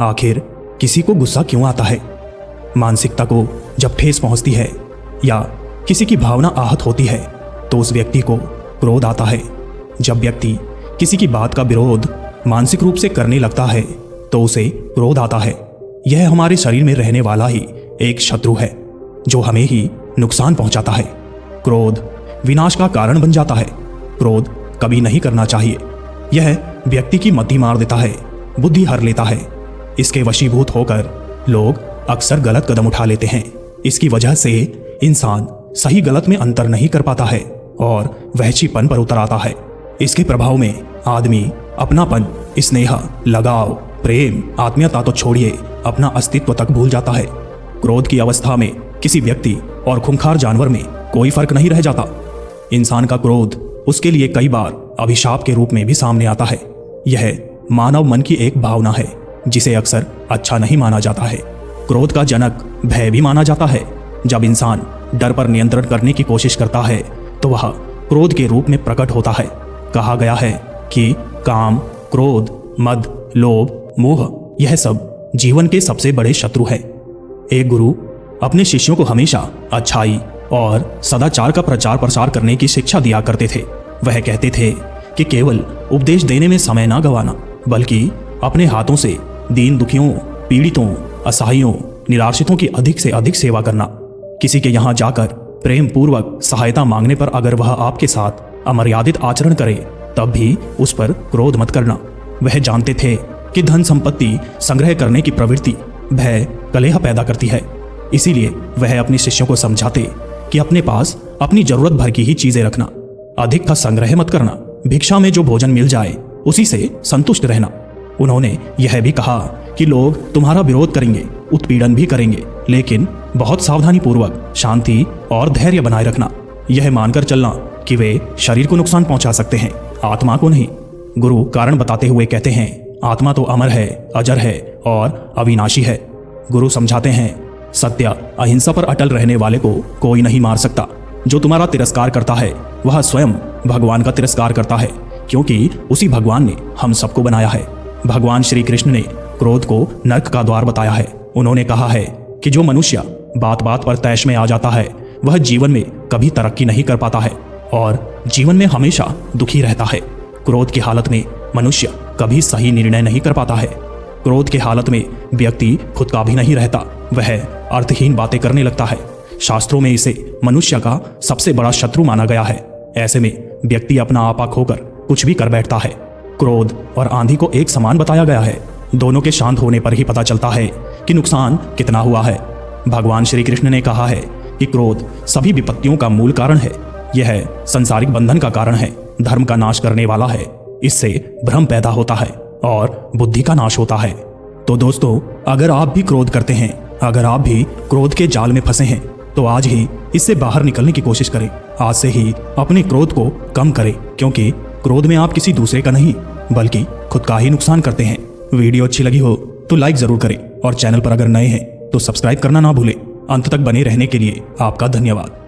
आखिर किसी को गुस्सा क्यों आता है? मानसिकता को जब ठेस पहुंचती है या किसी की भावना आहत होती है तो उस व्यक्ति को क्रोध आता है। जब व्यक्ति किसी की बात का विरोध मानसिक रूप से करने लगता है तो उसे क्रोध आता है। यह हमारे शरीर में रहने वाला ही एक शत्रु है जो हमें ही नुकसान पहुंचाता है। क्रोध विनाश का कारण बन जाता है। क्रोध कभी नहीं करना चाहिए। यह व्यक्ति की मति मार देता है, बुद्धि हर लेता है। इसके वशीभूत होकर लोग अक्सर गलत कदम उठा लेते हैं। इसकी वजह से इंसान सही गलत में अंतर नहीं कर पाता है और वहशीपन पर उतर आता है। इसके प्रभाव में आदमी अपनापन, स्नेह, लगाव, प्रेम, आत्मीयता तो छोड़िए अपना अस्तित्व तक भूल जाता है। क्रोध की अवस्था में किसी व्यक्ति और खूंखार जानवर में कोई फर्क नहीं रह जाता। इंसान का क्रोध उसके लिए कई बार अभिशाप के रूप में भी सामने आता है। यह मानव मन की एक भावना है जिसे अक्सर अच्छा नहीं माना जाता है। क्रोध का जनक भय भी माना जाता है। जब इंसान डर पर नियंत्रण करने की कोशिश करता है तो वह क्रोध के रूप में प्रकट होता है। कहा गया है कि काम, क्रोध, मद, लोभ, मोह यह सब जीवन के सबसे बड़े शत्रु है। एक गुरु अपने शिष्यों को हमेशा अच्छाई और सदाचार का प्रचार प्रसार करने की शिक्षा दिया करते थे। वह कहते थे कि केवल उपदेश देने में समय ना गंवाना, बल्कि अपने हाथों से दीन दुखियों, पीड़ितों, असहायों, निराश्रितों की अधिक से अधिक सेवा करना। किसी के यहाँ जाकर प्रेम पूर्वक सहायता मांगने पर अगर वह आपके साथ अमर्यादित आचरण करे तब भी उस पर क्रोध मत करना। वह जानते थे कि धन संपत्ति संग्रह करने की प्रवृत्ति भय, कलेह पैदा करती है। इसीलिए वह अपने शिष्यों को समझाते कि अपने पास अपनी जरूरत भर की ही चीजें रखना, अधिक का संग्रह मत करना, भिक्षा में जो भोजन मिल जाए उसी से संतुष्ट रहना। उन्होंने यह भी कहा कि लोग तुम्हारा विरोध करेंगे, उत्पीड़न भी करेंगे, लेकिन बहुत सावधानी पूर्वक शांति और धैर्य बनाए रखना। यह मानकर चलना कि वे शरीर को नुकसान पहुंचा सकते हैं, आत्मा को नहीं। गुरु कारण बताते हुए कहते हैं, आत्मा तो अमर है, अजर है और अविनाशी है। गुरु समझाते हैं, सत्य अहिंसा पर अटल रहने वाले को कोई नहीं मार सकता। जो तुम्हारा तिरस्कार करता है वह स्वयं भगवान का तिरस्कार करता है, क्योंकि उसी भगवान ने हम सबको बनाया है। भगवान श्री कृष्ण ने क्रोध को नरक का द्वार बताया है। उन्होंने कहा है कि जो मनुष्य बात बात पर तैश में आ जाता है वह जीवन में कभी तरक्की नहीं कर पाता है और जीवन में हमेशा दुखी रहता है। क्रोध की हालत में मनुष्य कभी सही निर्णय नहीं कर पाता है। क्रोध की हालत में व्यक्ति खुद का भी नहीं रहता, वह अर्थहीन बातें करने लगता है। शास्त्रों में इसे मनुष्य का सबसे बड़ा शत्रु माना गया है। ऐसे में व्यक्ति अपना आपा खोकर कुछ भी कर बैठता है। क्रोध और आंधी को एक समान बताया गया है। दोनों के शांत होने पर ही पता चलता है कि नुकसान कितना हुआ है। भगवान श्री कृष्ण ने कहा है कि क्रोध सभी विपत्तियों का मूल कारण है। यह संसारिक बंधन का कारण है, धर्म का नाश करने वाला है। इससे भ्रम पैदा होता है और बुद्धि का नाश होता है। तो दोस्तों, अगर आप भी क्रोध करते हैं, अगर आप भी क्रोध के जाल में फंसे हैं तो आज ही इससे बाहर निकलने की कोशिश करें। आज से ही अपने क्रोध को कम करें, क्योंकि क्रोध में आप किसी दूसरे का नहीं बल्कि खुद का ही नुकसान करते हैं। वीडियो अच्छी लगी हो तो लाइक जरूर करें और चैनल पर अगर नए हैं तो सब्सक्राइब करना ना भूलें। अंत तक बने रहने के लिए आपका धन्यवाद।